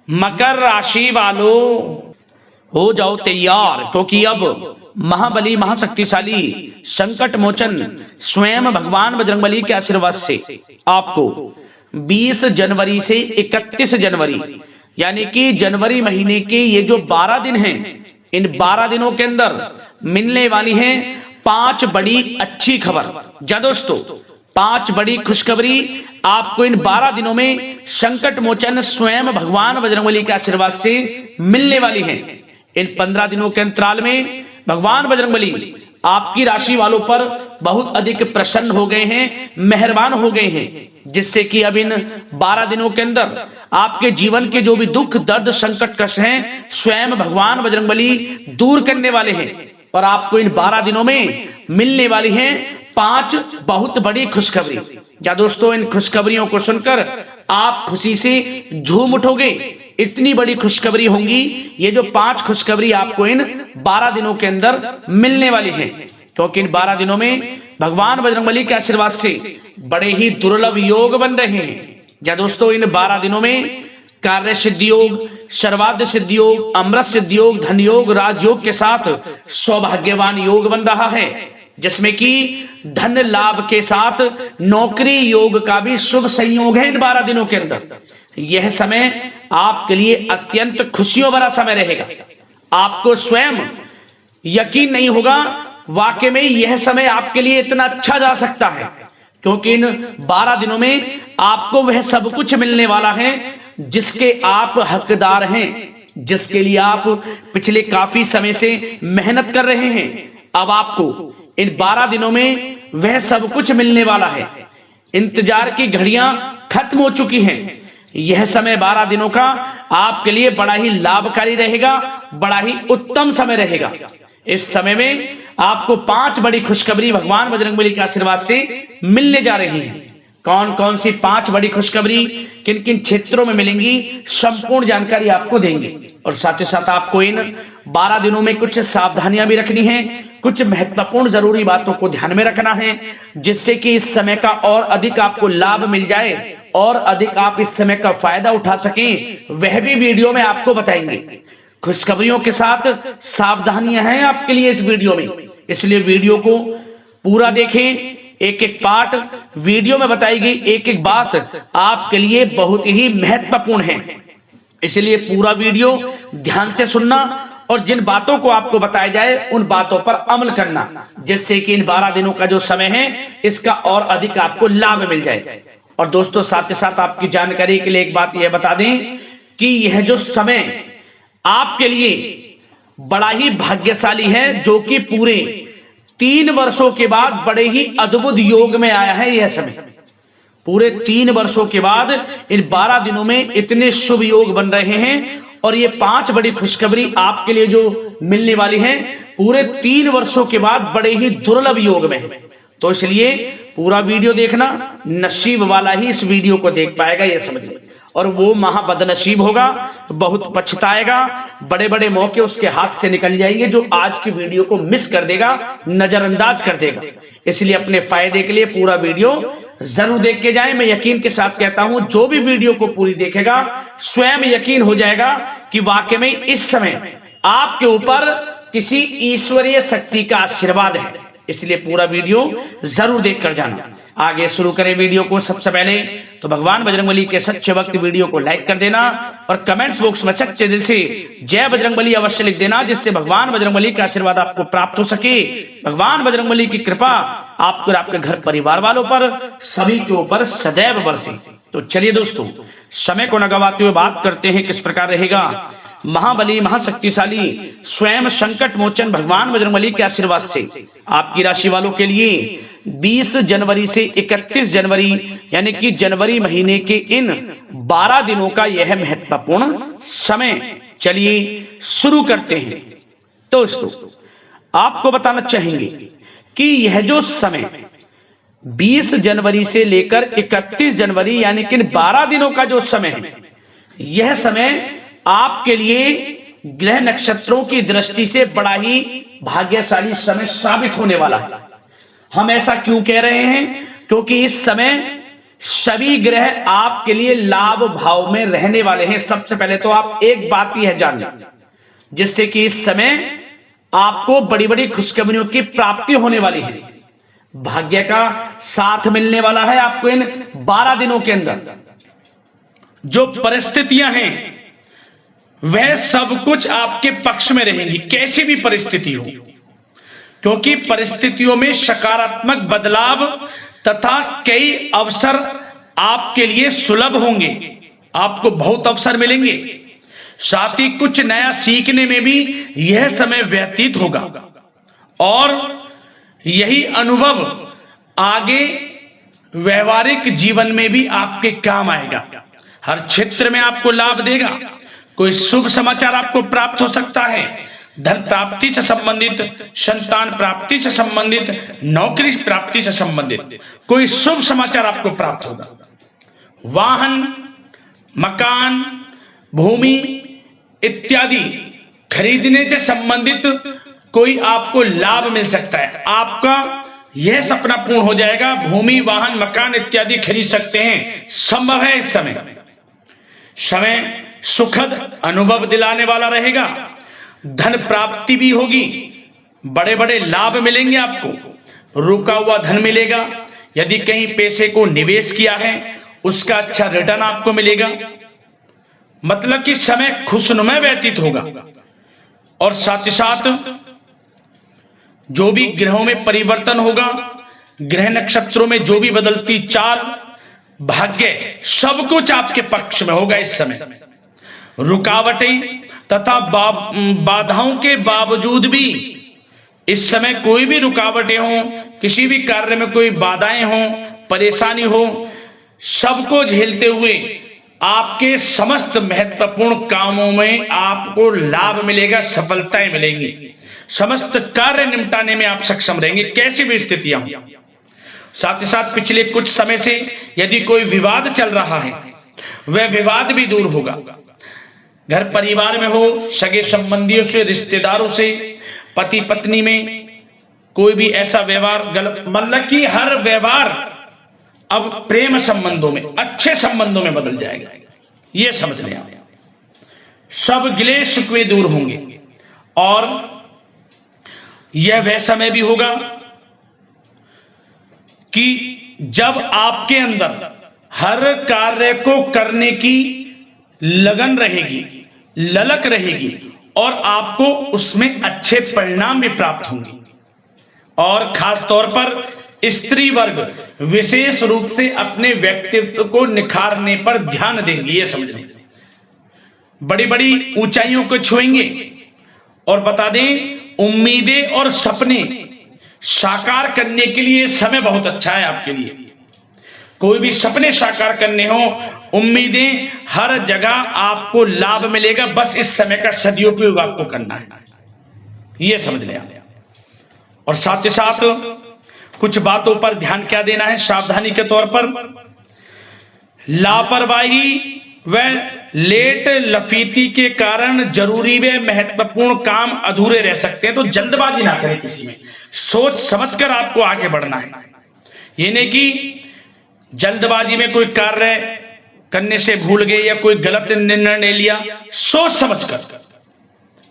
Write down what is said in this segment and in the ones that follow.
मकर राशि वालों हो जाओ तैयार, क्योंकि अब महाबली महाशक्तिशाली संकट मोचन स्वयं भगवान बजरंगबली के आशीर्वाद से आपको 20 जनवरी से 31 जनवरी यानी कि जनवरी महीने के ये जो 12 दिन हैं, इन 12 दिनों के अंदर मिलने वाली हैं 5 बड़ी अच्छी खबर। जा दोस्तों, 5 बड़ी खुशखबरी आपको इन 12 दिनों में संकट मोचन स्वयं भगवान बजरंगबली के आशीर्वाद से मिलने वाली हैं। इन 15 दिनों के अंतराल में भगवान बजरंगबली आपकी राशि वालों पर बहुत अधिक प्रसन्न हो गए हैं, मेहरबान हो गए हैं, जिससे कि अब इन 12 दिनों के अंदर आपके जीवन के जो भी दुख दर्द संकट कष्ट हैं स्वयं भगवान बजरंगबली दूर करने वाले हैं। और आपको इन 12 दिनों में मिलने वाली हैं 5 बहुत बड़ी खुशखबरी। या दोस्तों, इन खुशखबरियों को सुनकर आप खुशी से झूम उठोगे। इतनी बड़ी खुशखबरी होंगी ये जो 5 खुशखबरी आपको इन 12 दिनों के अंदर मिलने वाली है, क्योंकि इन 12 दिनों में भगवान बजरंगबली के आशीर्वाद से बड़े ही दुर्लभ योग बन रहे हैं। या दोस्तों, इन 12 दिनों में कार्य सिद्धि योग, सर्वार्थ सिद्धि योग, अमृत सिद्धि योग, धन योग, राजयोग के साथ सौभाग्यवान योग बन रहा है, जिसमें कि धन लाभ के साथ नौकरी योग का भी शुभ संयोग है। इन 12 दिनों के अंदर यह समय आपके लिए अत्यंत खुशियों भरा समय रहेगा। आपको स्वयं यकीन नहीं होगा वाकई में यह समय आपके लिए इतना अच्छा जा सकता है, क्योंकि इन 12 दिनों में आपको वह सब कुछ मिलने वाला है जिसके आप हकदार हैं, जिसके लिए आप पिछले काफी समय से मेहनत कर रहे हैं। अब आपको इन 12 दिनों में वह सब कुछ मिलने वाला है। इंतजार की घड़ियां खत्म हो चुकी हैं। यह समय 12 दिनों का आपके लिए बड़ा ही लाभकारी रहेगा, बड़ा ही उत्तम समय रहेगा। इस समय में आपको 5 बड़ी खुशखबरी भगवान बजरंगबली के आशीर्वाद से मिलने जा रही हैं। कौन कौन सी 5 बड़ी खुशखबरी किन किन क्षेत्रों में मिलेंगी, संपूर्ण जानकारी आपको देंगे। और साथ ही साथ आपको इन 12 दिनों में कुछ सावधानियां भी रखनी है, कुछ महत्वपूर्ण जरूरी बातों को ध्यान में रखना है, जिससे कि इस समय का और अधिक आपको लाभ मिल जाए और अधिक आप इस समय का फायदा उठा सकें, वह भी वीडियो में आपको बताएंगे। खुशखबरियों के साथ सावधानियां हैं आपके लिए इस वीडियो में, इसलिए वीडियो को पूरा देखें। एक एक पार्ट वीडियो में बताई गई एक एक बात आपके लिए बहुत ही महत्वपूर्ण है, इसलिए पूरा वीडियो ध्यान से सुनना और जिन बातों को आपको बताया जाए उन बातों पर अमल करना, जिससे कि इन 12 दिनों का जो समय है इसका और अधिक आपको लाभ मिल जाए। और दोस्तों, साथ ही साथ आपकी जानकारी के लिए एक बात यह बता दें कि यह जो समय आपके लिए बड़ा ही भाग्यशाली है, जो कि पूरे 3 वर्षों के बाद बड़े ही अद्भुत योग में आया है। यह समय पूरे 3 वर्षों के बाद इन 12 दिनों में इतने शुभ योग बन रहे हैं, और ये 5 बड़ी खुशखबरी आपके लिए जो मिलने वाली है पूरे 3 वर्षों के बाद बड़े ही दुर्लभ योग में है। तो इसलिए पूरा वीडियो देखना, नसीब वाला ही इस वीडियो को देख पाएगा, यह समझिए, और वो महाबदनसीब होगा, बहुत पछताएगा। बड़े बड़े मौके उसके हाथ से निकल जाएंगे जो आज की वीडियो को मिस कर देगा, नजरअंदाज कर देगा। इसलिए अपने फायदे के लिए पूरा वीडियो जरूर देख के जाएं। मैं यकीन के साथ कहता हूं, जो भी वीडियो को पूरी देखेगा स्वयं यकीन हो जाएगा कि वाकई में इस समय आपके ऊपर किसी ईश्वरीय शक्ति का आशीर्वाद है। इसलिए पूरा वीडियो जरूर देख कर जाना। आगे शुरू करें वीडियो को। सबसे पहले तो भगवान बजरंगबली के सच्चे भक्त वीडियो को लाइक कर देना और कमेंट्स बॉक्स में सच्चे दिल से जय बजरंगबली अवश्य लिख देना, जिससे भगवान बजरंगबली का आशीर्वाद आपको प्राप्त हो सके। भगवान बजरंगबली की कृपा आपको और आपके घर परिवार वालों पर सभी के ऊपर सदैव बरसे। तो चलिए दोस्तों, समय को न गवाते हुए बात करते हैं किस प्रकार रहेगा महाबली महाशक्तिशाली स्वयं संकट मोचन भगवान बजरंगबली के आशीर्वाद से आपकी राशि वालों के लिए 20 जनवरी से 31 जनवरी यानी कि जनवरी महीने के इन 12 दिनों का यह महत्वपूर्ण समय। चलिए शुरू करते हैं। दोस्तों, आपको बताना चाहेंगे कि यह जो समय 20 जनवरी से लेकर 31 जनवरी यानी कि 12 दिनों का जो समय है, यह समय आपके लिए ग्रह नक्षत्रों की दृष्टि से बड़ा ही भाग्यशाली समय साबित होने वाला है। हम ऐसा क्यों कह रहे हैं? क्योंकि इस समय सभी ग्रह आपके लिए लाभ भाव में रहने वाले हैं। सबसे पहले तो आप एक बात ही है जान, जिससे कि इस समय आपको बड़ी बड़ी खुशखबरियों की प्राप्ति होने वाली है। भाग्य का साथ मिलने वाला है आपको इन 12 दिनों के अंदर। जो परिस्थितियां हैं वह सब कुछ आपके पक्ष में रहेंगी, कैसी भी परिस्थिति हो, क्योंकि परिस्थितियों में सकारात्मक बदलाव तथा कई अवसर आपके लिए सुलभ होंगे। आपको बहुत अवसर मिलेंगे, साथ ही कुछ नया सीखने में भी यह समय व्यतीत होगा और यही अनुभव आगे व्यवहारिक जीवन में भी आपके काम आएगा। हर क्षेत्र में आपको लाभ देगा। कोई शुभ समाचार आपको प्राप्त हो सकता है। धन प्राप्ति से संबंधित, संतान प्राप्ति से संबंधित, नौकरी प्राप्ति से संबंधित कोई शुभ समाचार आपको प्राप्त होगा। वाहन, मकान, भूमि इत्यादि खरीदने से संबंधित कोई आपको लाभ मिल सकता है। आपका यह सपना पूर्ण हो जाएगा। भूमि, वाहन, मकान इत्यादि खरीद सकते हैं, संभव है। इस समय सुखद अनुभव दिलाने वाला रहेगा। धन प्राप्ति भी होगी, बड़े बड़े लाभ मिलेंगे आपको। रुका हुआ धन मिलेगा। यदि कहीं पैसे को निवेश किया है उसका अच्छा रिटर्न आपको मिलेगा। मतलब कि समय खुशनुमा व्यतीत होगा। और साथ ही साथ जो भी ग्रहों में परिवर्तन होगा, ग्रह नक्षत्रों में जो भी बदलती चाल, भाग्य, सब कुछ आपके पक्ष में होगा। इस समय रुकावटें तथा बाधाओं के बावजूद भी इस समय कोई भी रुकावटें हो, किसी भी कार्य में कोई बाधाएं हो, परेशानी हो, सबको झेलते हुए आपके समस्त महत्वपूर्ण कामों में आपको लाभ मिलेगा, सफलताएं मिलेंगी। समस्त कार्य निपटाने में आप सक्षम रहेंगे, कैसी भी स्थितियां हो। साथ ही साथ पिछले कुछ समय से यदि कोई विवाद चल रहा है वह विवाद भी दूर होगा। घर परिवार में हो, सगे संबंधियों से, रिश्तेदारों से, पति पत्नी में कोई भी ऐसा व्यवहार गलत, मतलब कि हर व्यवहार अब प्रेम संबंधों में, अच्छे संबंधों में बदल जाएगा। यह समझ लें आप। सब गिले शिकवे दूर होंगे और यह वह समय भी होगा कि जब आपके अंदर हर कार्य को करने की लगन रहेगी, ललक रहेगी और आपको उसमें अच्छे परिणाम भी प्राप्त होंगे। और खास तौर पर स्त्री वर्ग विशेष रूप से अपने व्यक्तित्व को निखारने पर ध्यान देंगे। ये समझें, बड़ी बड़ी ऊंचाइयों को छुएंगे। और बता दें, उम्मीदें और सपने साकार करने के लिए समय बहुत अच्छा है आपके लिए। कोई भी सपने साकार करने हो, उम्मीदें, हर जगह आपको लाभ मिलेगा। बस इस समय का सदुपयोग आपको करना है, यह समझ लें आप। और साथ ही साथ कुछ बातों पर ध्यान क्या देना है सावधानी के तौर पर। लापरवाही व लेट लफीती के कारण जरूरी व महत्वपूर्ण काम अधूरे रह सकते हैं। तो जल्दबाजी ना करें किसी में, सोच समझकर आपको आगे बढ़ना है। ये नहीं कि जल्दबाजी में कोई कार्य करने से भूल गए या कोई गलत निर्णय लिया, सोच समझकर।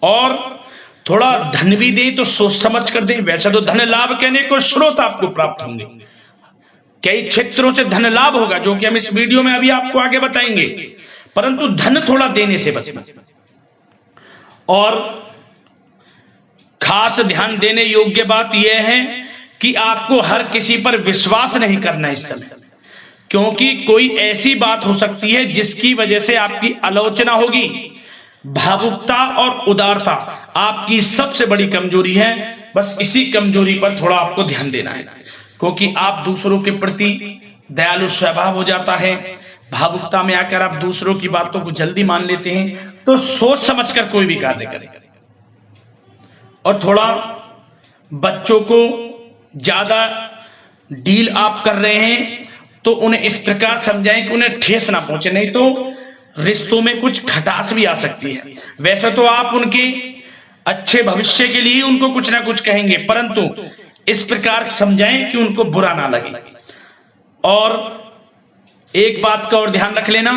और थोड़ा धन भी दें तो सोच समझ कर दें। वैसे तो धन लाभ कहने को स्रोत आपको प्राप्त होंगे, कई क्षेत्रों से धन लाभ होगा, जो कि हम इस वीडियो में अभी आपको आगे बताएंगे। परंतु धन थोड़ा देने से बचना। और खास ध्यान देने योग्य बात यह है कि आपको हर किसी पर विश्वास नहीं करना इस समय, क्योंकि कोई ऐसी बात हो सकती है जिसकी वजह से आपकी आलोचना होगी। भावुकता और उदारता आपकी सबसे बड़ी कमजोरी है। बस इसी कमजोरी पर थोड़ा आपको ध्यान देना है, क्योंकि आप दूसरों के प्रति दयालु स्वभाव हो जाता है। भावुकता में आकर आप दूसरों की बातों को जल्दी मान लेते हैं। तो सोच समझकर कोई भी कार्य करें। और थोड़ा बच्चों को ज्यादा डील आप कर रहे हैं तो उन्हें इस प्रकार समझाएं कि उन्हें ठेस ना पहुंचे, नहीं तो रिश्तों में कुछ खटास भी आ सकती है। वैसे तो आप उनके अच्छे भविष्य के लिए उनको कुछ ना कुछ कहेंगे, परंतु इस प्रकार समझाएं कि उनको बुरा ना लगे। और एक बात का और ध्यान रख लेना,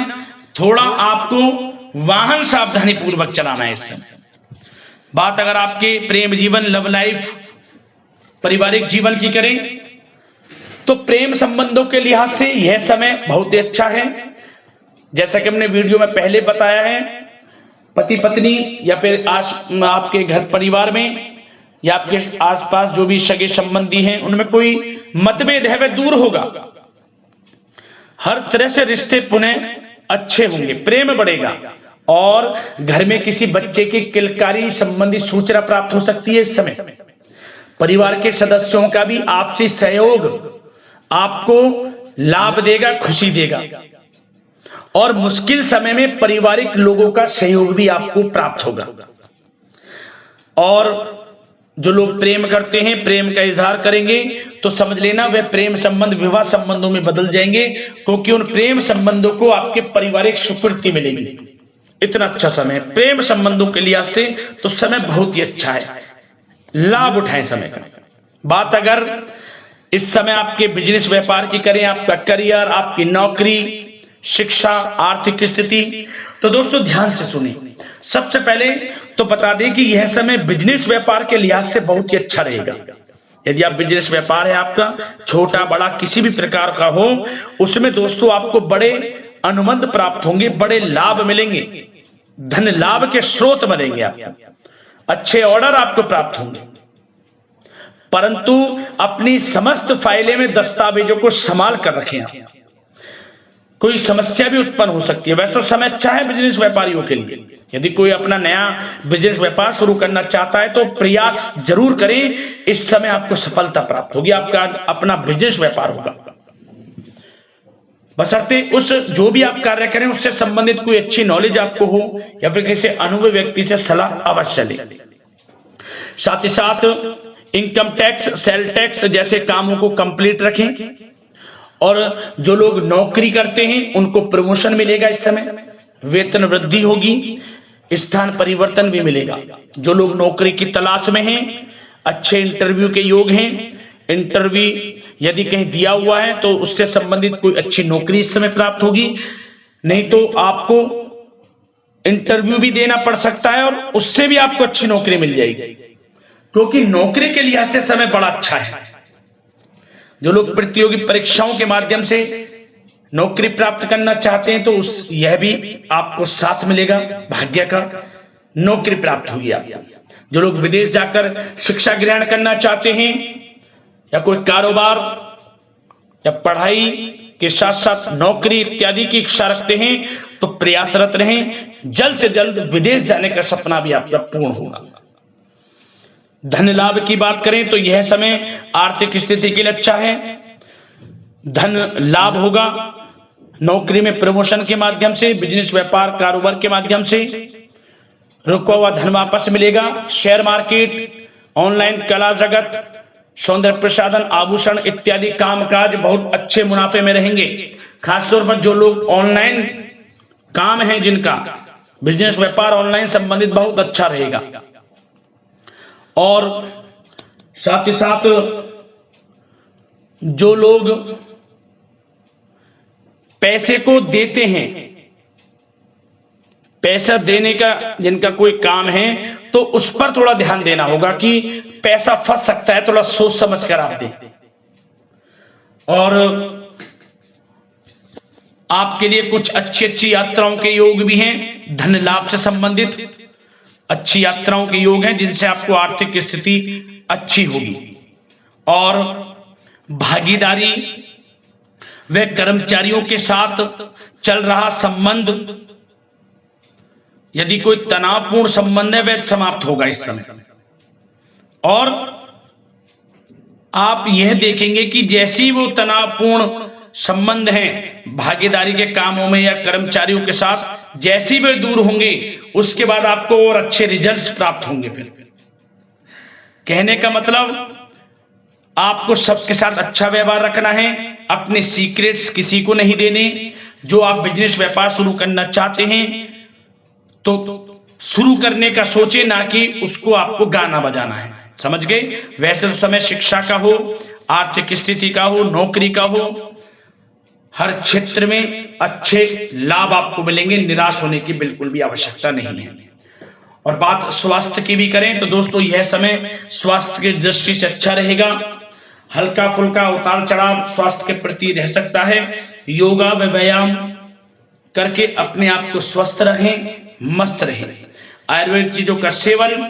थोड़ा आपको वाहन सावधानी पूर्वक चलाना है इस समय। बात अगर आपके प्रेम जीवन, लव लाइफ, पारिवारिक जीवन की करें तो प्रेम संबंधों के लिहाज से यह समय बहुत ही अच्छा है। जैसा कि हमने वीडियो में पहले बताया है, पति पत्नी या फिर आपके घर परिवार में या आपके आसपास जो भी सगे संबंधी हैं उनमें कोई मतभेद है वह दूर होगा। हर तरह से रिश्ते पुनः अच्छे होंगे, प्रेम बढ़ेगा और घर में किसी बच्चे की किलकारी संबंधी सूचना प्राप्त हो सकती है। इस समय परिवार के सदस्यों का भी आपसी सहयोग आपको लाभ देगा, खुशी देगा और मुश्किल समय में पारिवारिक लोगों का सहयोग भी आपको प्राप्त होगा। और जो लोग प्रेम करते हैं, प्रेम का इजहार करेंगे तो समझ लेना वे प्रेम संबंध विवाह संबंधों में बदल जाएंगे, क्योंकि उन प्रेम संबंधों को आपके पारिवारिक स्वीकृति मिलेगी। इतना अच्छा समय है प्रेम संबंधों के लिहाज से, तो समय बहुत ही अच्छा है, लाभ उठाएं समय का। बात अगर इस समय आपके बिजनेस व्यापार की करें, आपका करियर, आपकी नौकरी, शिक्षा, आर्थिक स्थिति, तो दोस्तों ध्यान से सुनिए। सबसे पहले तो बता दें कि यह समय बिजनेस व्यापार के लिहाज से बहुत ही अच्छा रहेगा। यदि आप बिजनेस व्यापार है आपका, छोटा बड़ा किसी भी प्रकार का हो, उसमें दोस्तों आपको बड़े अनुबंध प्राप्त होंगे, बड़े लाभ मिलेंगे, धन लाभ के स्रोत बनेंगे, आपको अच्छे ऑर्डर आपको प्राप्त होंगे। परंतु अपनी समस्त फाइलें में दस्तावेजों को संभाल कर रखें आप, कोई समस्या भी उत्पन्न हो सकती है। वैसे समय अच्छा है बिजनेस व्यापारियों के लिए। यदि कोई अपना नया बिजनेस व्यापार शुरू करना चाहता है तो प्रयास जरूर करें, इस समय आपको सफलता प्राप्त होगी, आपका अपना बिजनेस व्यापार होगा। बशर्ते उस जो भी आप कार्य करें उससे संबंधित कोई अच्छी नॉलेज आपको हो या फिर किसी अनुभवी व्यक्ति से सलाह अवश्य लें। साथ ही साथ इनकम टैक्स, सेल टैक्स जैसे कामों को कंप्लीट रखें और जो लोग नौकरी करते हैं उनको प्रमोशन मिलेगा, इस समय वेतन वृद्धि होगी, स्थान परिवर्तन भी मिलेगा। जो लोग नौकरी की तलाश में हैं, अच्छे इंटरव्यू के योग हैं, इंटरव्यू यदि कहीं दिया हुआ है तो उससे संबंधित कोई अच्छी नौकरी इस समय प्राप्त होगी। नहीं तो आपको इंटरव्यू भी देना पड़ सकता है और उससे भी आपको अच्छी नौकरी मिल जाएगी, क्योंकि नौकरी के लिहाज से समय बड़ा अच्छा है। जो लोग प्रतियोगी परीक्षाओं के माध्यम से नौकरी प्राप्त करना चाहते हैं तो यह भी आपको साथ मिलेगा, भाग्य का नौकरी प्राप्त होगी आपको। जो लोग विदेश जाकर शिक्षा ग्रहण करना चाहते हैं या कोई कारोबार या पढ़ाई के साथ साथ नौकरी इत्यादि की इच्छा रखते हैं तो प्रयासरत रहें, जल्द से जल्द विदेश जाने का सपना भी आपका पूर्ण होगा। धन लाभ की बात करें तो यह समय आर्थिक स्थिति के लिए अच्छा है, धन लाभ होगा, नौकरी में प्रमोशन के माध्यम से, बिजनेस व्यापार कारोबार के माध्यम से रुका हुआ धन वापस मिलेगा। शेयर मार्केट, ऑनलाइन कला जगत, सौंदर्य प्रसाधन, आभूषण इत्यादि कामकाज बहुत अच्छे मुनाफे में रहेंगे। खासतौर पर जो लोग ऑनलाइन काम है, जिनका बिजनेस व्यापार ऑनलाइन संबंधित, बहुत अच्छा रहेगा। और साथ ही साथ जो लोग पैसे को देते हैं, पैसा देने का जिनका कोई काम है तो उस पर थोड़ा ध्यान देना होगा कि पैसा फंस सकता है, थोड़ा सोच समझ कर आप दें। और आपके लिए कुछ अच्छी यात्राओं के योग भी हैं, धन लाभ से संबंधित अच्छी यात्राओं के योग हैं जिनसे आपको आर्थिक स्थिति अच्छी होगी। और भागीदारी व कर्मचारियों के साथ चल रहा संबंध, यदि कोई तनावपूर्ण संबंध है वह समाप्त होगा इस समय। और आप यह देखेंगे कि जैसी वो तनावपूर्ण संबंध हैं भागीदारी के कामों में या कर्मचारियों के साथ, जैसी वे दूर होंगे उसके बाद आपको और अच्छे रिजल्ट्स प्राप्त होंगे। फिर कहने का मतलब आपको सबके साथ अच्छा व्यवहार रखना है, अपने सीक्रेट्स किसी को नहीं देने। जो आप बिजनेस व्यापार शुरू करना चाहते हैं तो शुरू करने का सोचे, ना कि उसको आपको गाना बजाना है, समझ गए। वैसे तो समय शिक्षा का हो, आर्थिक स्थिति का हो, नौकरी का हो, हर क्षेत्र में अच्छे लाभ आपको मिलेंगे, निराश होने की बिल्कुल भी आवश्यकता नहीं है। और बात स्वास्थ्य की भी करें तो दोस्तों यह समय स्वास्थ्य की दृष्टि से अच्छा रहेगा। हल्का फुल्का उतार चढ़ाव स्वास्थ्य के प्रति रह सकता है। योगा व व्यायाम करके अपने आप को स्वस्थ रखें, मस्त रहें। आयुर्वेद चीजों का सेवन,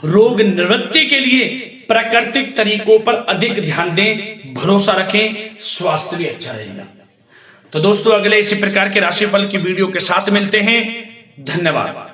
रोग निवृत्ति के लिए प्राकृतिक तरीकों पर अधिक ध्यान दें, भरोसा रखें, स्वास्थ्य भी अच्छा रहेगा। तो दोस्तों अगले इसी प्रकार के राशिफल की वीडियो के साथ मिलते हैं। धन्यवाद।